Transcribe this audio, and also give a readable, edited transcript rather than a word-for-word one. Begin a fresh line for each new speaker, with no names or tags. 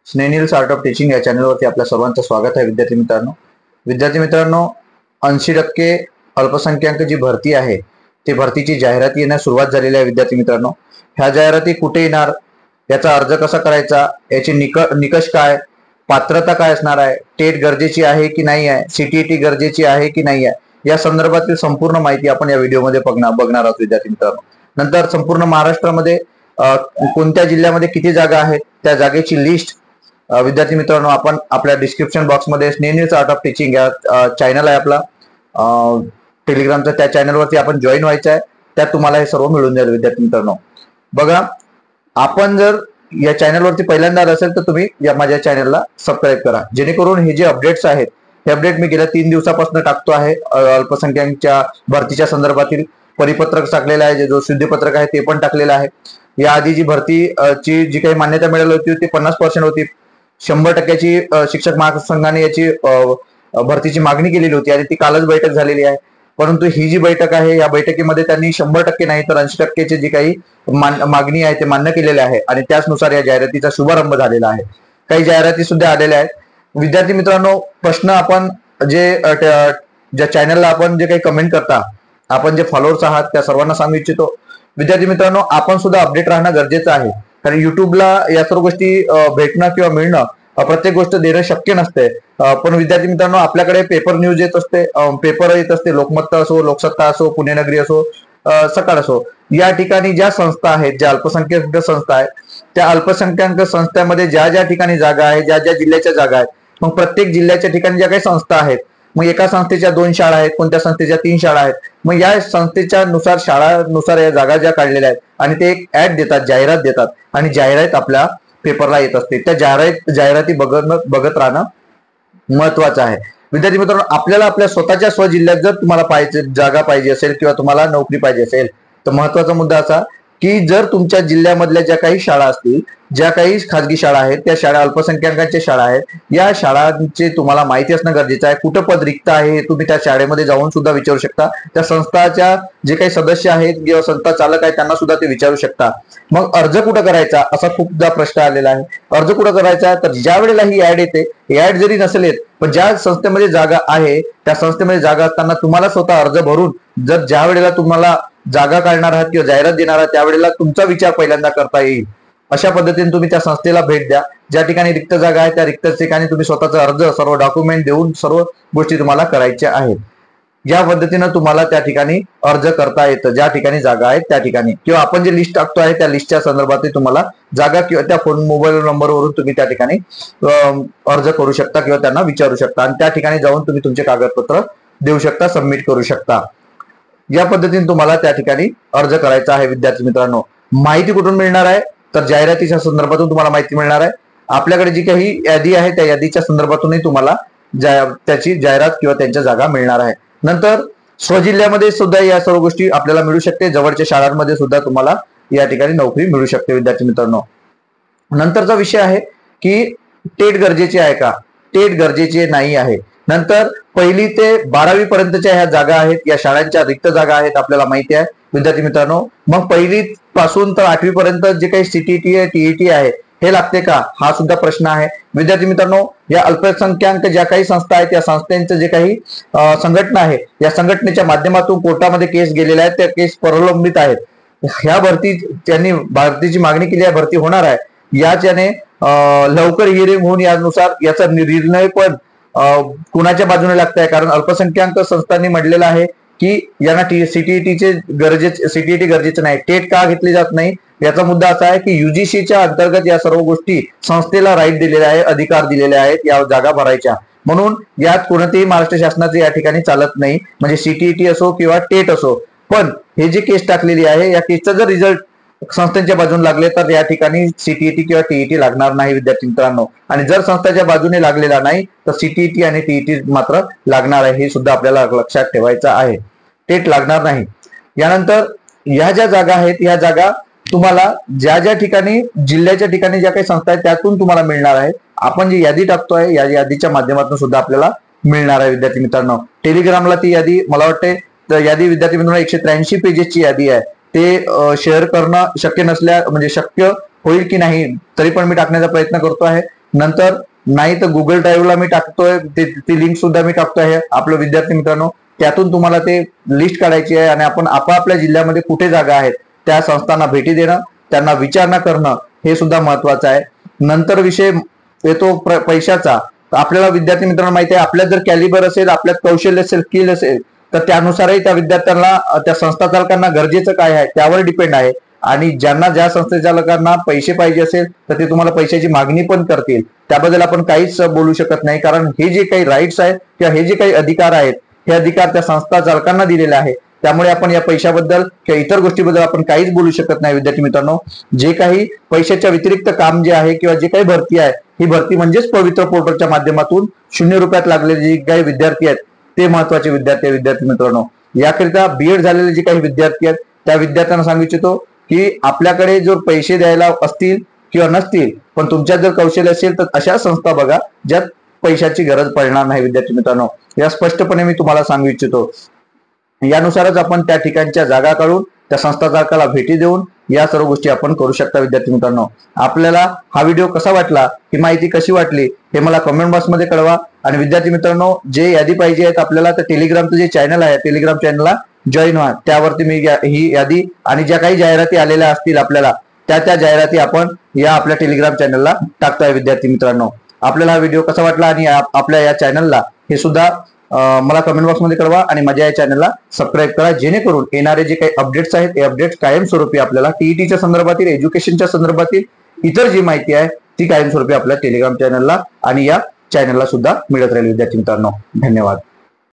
स्नेनिल art of teaching या चॅनलवरती आपल्या सर्वांचं स्वागत आहे. विद्यार्थी मित्रांनो 80% अल्पसंख्याक जी भरती आहे ती भरतीची जाहिरात येण्यास सुरुवात झालेली आहे. विद्यार्थी मित्रांनो, ह्या जाहिराती कुठे येणार, याचा अर्ज कसा करायचा, याचे निकष काय, पात्रता काय असणार आहे, टेट गरजेची आहे की नाही आहे, सीटीईटी गरजेची आहे की नाही आहे, या संदर्भातील संपूर्ण माहिती आपण या व्हिडिओमध्ये बघणार आहोत. विद्यार्थी मित्रांनो, नंतर संपूर्ण महाराष्ट्रामध्ये कोणत्या जिल्ह्यामध्ये किती जागा आहेत त्या जागेची लिस्ट विद्यार्थी मित्रांनो आपण आपल्या डिस्क्रिप्शन बॉक्समध्ये स्नेनिल आर्ट ऑफ टीचिंग या चॅनल आहे आपला टेलिग्रामचा, त्या चॅनलवरती आपण जॉईन व्हायचं आहे. त्यात तुम्हाला हे सर्व मिळून जाईल. विद्यार्थी मित्रांनो बघा, आपण जर या चॅनलवरती पहिल्यांदा असेल तर तुम्ही या माझ्या चॅनलला सबस्क्राईब करा, जेणेकरून हे जे अपडेट्स आहेत हे अपडेट मी गेल्या 3 दिवसापासून टाकतो आहे. अल्पसंख्याकांच्या भरतीच्या संदर्भातील परिपत्रक टाकलेलं आहे, जो शुद्धीपत्रक आहे ते पण टाकलेलं आहे. याआधी जी भरतीची जी काही मान्यता मिळाली होती ती 50% होती. 100%ची शिक्षक महासंघाने याची भरतीची मागणी केलेली होती आणि ती कालच बैठक झालेली आहे. परंतु ही जी बैठक आहे या बैठकीमध्ये त्यांनी 100% नाही तर 80%ची जी काही मागणी आहे ते मान्य केलेले आहे आणि त्याचनुसार या जाहिरातीचा शुभारंभ झालेला आहे. काही जाहिराती सुद्धा आलेल्या आहेत. विद्यार्थी मित्रांनो, प्रश्न आपण ज्या चॅनलला आपण जे काही कमेंट करता, आपण जे फॉलोअर्स आहात त्या सर्वांना सांगू इच्छितो. विद्यार्थी मित्रांनो, आपण सुद्धा अपडेट राहणं गरजेचं आहे, कारण युट्यूबला या सर्व गोष्टी भेटणं किंवा मिळणं प्रत्येक गोष्ट देणं शक्य नसते. पण विद्यार्थी मित्रांनो, आपल्याकडे पेपर न्यूज येत असते, पेपर येत असते, लोकमत असो, लोकसत्ता असो, पुणे नगरी असो, सकाळ असो. या ठिकाणी ज्या संस्था आहेत, ज्या अल्पसंख्याक संस्था आहेत, त्या अल्पसंख्याक संस्थांमध्ये ज्या ज्या ठिकाणी जागा आहे, ज्या ज्या जिल्ह्याच्या जागा आहेत, मग प्रत्येक जिल्ह्याच्या ठिकाणी ज्या काही संस्था आहेत, मग एका संस्थेच्या 2 शाळा आहेत, कोणत्या संस्थेच्या 3 शाळा आहेत, मग या संस्थेच्या नुसार शाळानुसार या जागा ज्या काढलेल्या आहेत आणि ते एक ऍड देतात, जाहिरात देतात आणि जाहिरात आपल्या पेपरला येत असते. त्या जाहिराती बघत राहणं महत्वाचं आहे. विद्यार्थी मित्रांनो, आपल्याला आपल्या स्वतःच्या स्वजिल्ह्यात जर तुम्हाला जागा पाहिजे असेल किंवा तुम्हाला नोकरी पाहिजे असेल तर महत्वाचा मुद्दा असा की जर तुमच्या जिल्ह्यामधल्या ज्या काही शाळा असतील, ज्या काही खाजगी शाळा आहेत, त्या शाळा अल्पसंख्याकांच्या शाळा आहेत, या शाळांची तुम्हाला माहिती असणं गरजेचं आहे. कुठं पद रिक्त आहे हे तुम्ही त्या शाळेमध्ये जाऊन सुद्धा विचारू शकता. त्या संस्थाच्या जे काही सदस्य आहेत किंवा संस्था चालक आहेत त्यांना सुद्धा ते विचारू शकता. मग अर्ज कुठं करायचा असा खूपदा प्रश्न आलेला आहे. अर्ज कुठं करायचा, तर ज्या वेळेला ही ऍड येते, ऍड जरी नसेल येत पण ज्या संस्थेमध्ये जागा आहे त्या संस्थेमध्ये जागा असताना तुम्हाला स्वतः अर्ज भरून जर ज्या वेळेला तुम्हाला जागा काढणार आहात किंवा जाहिरात देणार आहात त्यावेळेला तुमचा विचार पहिल्यांदा करता येईल. अशा पद्धतीने तुम्ही त्या संस्थेला भेट द्या. ज्या ठिकाणी रिक्त जागा आहे त्या रिक्त ठिकाणी तुम्ही स्वतःचा अर्ज, सर्व डॉक्युमेंट देऊन सर्व गोष्टी तुम्हाला करायच्या आहेत. या पद्धतीनं तुम्हाला त्या ठिकाणी अर्ज करता येतं, ज्या ठिकाणी जागा आहेत त्या ठिकाणी, किंवा आपण जे लिस्ट टाकतो आहे त्या लिस्टच्या संदर्भात तुम्हाला जागा किंवा त्या फोन मोबाईल नंबरवरून तुम्ही त्या ठिकाणी अर्ज करू शकता किंवा त्यांना विचारू शकता आणि त्या ठिकाणी जाऊन तुम्ही तुमचे कागदपत्र देऊ शकता, सबमिट करू शकता. या पद्धतीने तुम्हाला त्या ठिकाणी अर्ज करायचा आहे. विद्यार्थी मित्रांनो, माहिती कुठून मिळणार आहे, तर जाहिरातीच्या संदर्भातून तुम्हाला माहिती मिळणार आहे. आपल्याकडे जी काही यादी आहे त्या यादीच्या संदर्भातूनही तुम्हाला त्याची जाहिरात किंवा त्यांच्या जागा मिळणार आहे. नंतर स्वजिल्ह्यामध्ये सुद्धा या सर्व गोष्टी आपल्याला मिळू शकते. जवळच्या शाळांमध्ये सुद्धा तुम्हाला या ठिकाणी नोकरी मिळू शकते. विद्यार्थी मित्रांनो, नंतरचा विषय आहे की टेट गरजेचे आहे का, टेट गरजेचे नाही आहे. नंतर 1ली ते 12वी पर्यंतच्या ह्या जागा आहेत, या शाळांच्या रिक्त जागा आहेत आपल्याला माहिती आहे. विद्यार्थी मित्रांनो, मग 1ली पासून तर 8वी पर्यंत जे काही सीटीईटी आहे, टीईटी आहे हे लागते का, हा सुद्धा प्रश्न आहे. विद्यार्थी मित्रांनो, या अल्पसंख्याक ज्या काही संस्था आहेत, या संस्थांचे जे काही संघटना आहे, या संघटनेच्या माध्यमातून कोर्टामध्ये केस गेलेल्या आहेत, त्या केस प्रलंबित आहेत. ह्या त्यांनी भरतीची मागणी केली आहे, भरती होणार आहे. याच्याने लवकर हिअरिंग होऊन यानुसार याचा निर्णय पण कुणाच्या बाजूने लागत आहे, कारण अल्पसंख्याक संस्थांनी म्हटलेलं आहे की यांना सीटीईटी गरजेचं नाही. टेट का घेतली जात नाही, याचा मुद्दा असा आहे की युजीसीच्या अंतर्गत या सर्व गोष्टी संस्थेला राईट दिलेले आहे, अधिकार दिलेले आहेत या जागा भरायच्या. म्हणून यात कोणतेही महाराष्ट्र शासनाचे या ठिकाणी चालत नाही, म्हणजे सीटीईटी असो किंवा टेट असो. पण हे जे केस टाकलेली आहे या केसचा जर रिझल्ट संस्थांच्या बाजूने लागले तर या ठिकाणी सीटीईटी किंवा टीईटी लागणार नाही. विद्यार्थी मित्रांनो, आणि जर संस्थांच्या बाजूने लागलेला नाही तर सीटीईटी आणि टीईटी मात्र लागणार आहे, हे सुद्धा आपल्याला लक्षात ठेवायचं आहे. टेट लागणार नाही. यानंतर ह्या ज्या जागा आहेत, ह्या जागा तुम्हाला ज्या ज्या ठिकाणी जिल्ह्याच्या ठिकाणी ज्या काही संस्था आहेत त्यातून तुम्हाला मिळणार आहे. आपण जी यादी टाकतोय या यादीच्या माध्यमातून सुद्धा आपल्याला मिळणार आहे. विद्यार्थी मित्रांनो, टेलिग्रामला ती यादी मला वाटते तर यादी विद्यार्थी मित्रांनो 183 पेजेसची यादी आहे. ते शेअर करणं शक्य नसल्या म्हणजे शक्य होईल की नाही तरी पण मी टाकण्याचा प्रयत्न करतो आहे. नंतर नाही तर गुगल ड्राईव्हला मी टाकतोय, ती लिंक सुद्धा मी टाकतोय आपलं विद्यार्थी मित्रांनो. त्यातून तुम्हाला ते लिस्ट काढायची आहे आणि आपण आपापल्या जिल्ह्यामध्ये कुठे जागा आहेत त्या संस्थांना भेटी देणं, त्यांना विचारणा करणं हे सुद्धा महत्वाचं आहे. नंतर विषय येतो पैशाचा. आपल्याला विद्यार्थी मित्रांनो माहिती आहे, आपल्यात जर कॅलिबर असेल, आपल्यात कौशल्य असेल, स्किल असेल, तर त्यानुसारही त्या विद्यार्थ्यांना, त्या संस्था चालकांना गरजेचं काय आहे त्यावर डिपेंड आहे. आणि ज्यांना ज्या संस्थाचालकांना पैसे पाहिजे असेल तर ते तुम्हाला पैशाची मागणी पण करतील. त्याबद्दल आपण काहीच बोलू शकत नाही, कारण हे जे काही राईट्स आहेत किंवा हे जे काही अधिकार आहेत हे अधिकार त्या संस्था चालकांना दिलेले आहे. त्यामुळे आपण या पैशाबद्दल किंवा इतर गोष्टीबद्दल आपण काहीच बोलू शकत नाही. विद्यार्थी मित्रांनो, जे काही पैशाच्या व्यतिरिक्त काम जे आहे किंवा जे काही भरती आहे, ही भरती म्हणजेच पवित्र पोर्टलच्या माध्यमातून 0 रुपयात लागलेले जे काही विद्यार्थी आहेत ते महत्वाचे विद्यार्थी आहे. विद्यार्थी मित्रांनो, याकरिता बीएड झालेले जे काही विद्यार्थी आहेत त्या विद्यार्थ्यांना सांगू इच्छितो की आपल्याकडे जर पैसे द्यायला असतील किंवा नसतील, पण तुमच्यात जर कौशल्य असेल तर अशा संस्था बघा ज्यात पैशाची गरज पडणार नाही. विद्यार्थी मित्रांनो, या स्पष्टपणे मी तुम्हाला सांगू इच्छितो. यानुसारच आपण त्या ठिकाणच्या जागा काढून त्या संस्था चालकाला भेटी देऊन या सर्व गोष्टी आपण करू शकता. विद्यार्थी मित्रांनो, आपल्याला हा व्हिडिओ कसा वाटला, ही माहिती कशी वाटली हे मला कमेंट बॉक्समध्ये कळवा. आणि विद्यार्थी मित्रांनो, जे यादी पाहिजे आहेत आपल्याला, तर टेलिग्रामचं जे चॅनल आहे टेलिग्राम चॅनलला जॉईन व्हा. त्यावरती मी ही यादी आणि ज्या काही जाहिराती आलेल्या असतील आपल्याला त्या जाहिराती आपण या आपल्या टेलिग्राम चॅनलला टाकतोय. विद्यार्थी मित्रांनो, आपल्याला हा व्हिडिओ कसा वाटला आणि आपल्या या चॅनलला हे सुद्धा मला कमेंट बॉक्समध्ये कळवा. आणि माझ्या या चॅनलला सबस्क्राईब करा, जेणेकरून येणारे जे काही अपडेट्स आहेत हे अपडेट्स कायमस्वरूपी आपल्याला टीईटीच्या संदर्भातील, एज्युकेशनच्या संदर्भातील इतर जी माहिती आहे ती कायमस्वरूपी आपल्या टेलिग्राम चॅनलला आणि या चॅनलला सुद्धा मिळत राहील. विद्यार्थी मित्रांनो, धन्यवाद.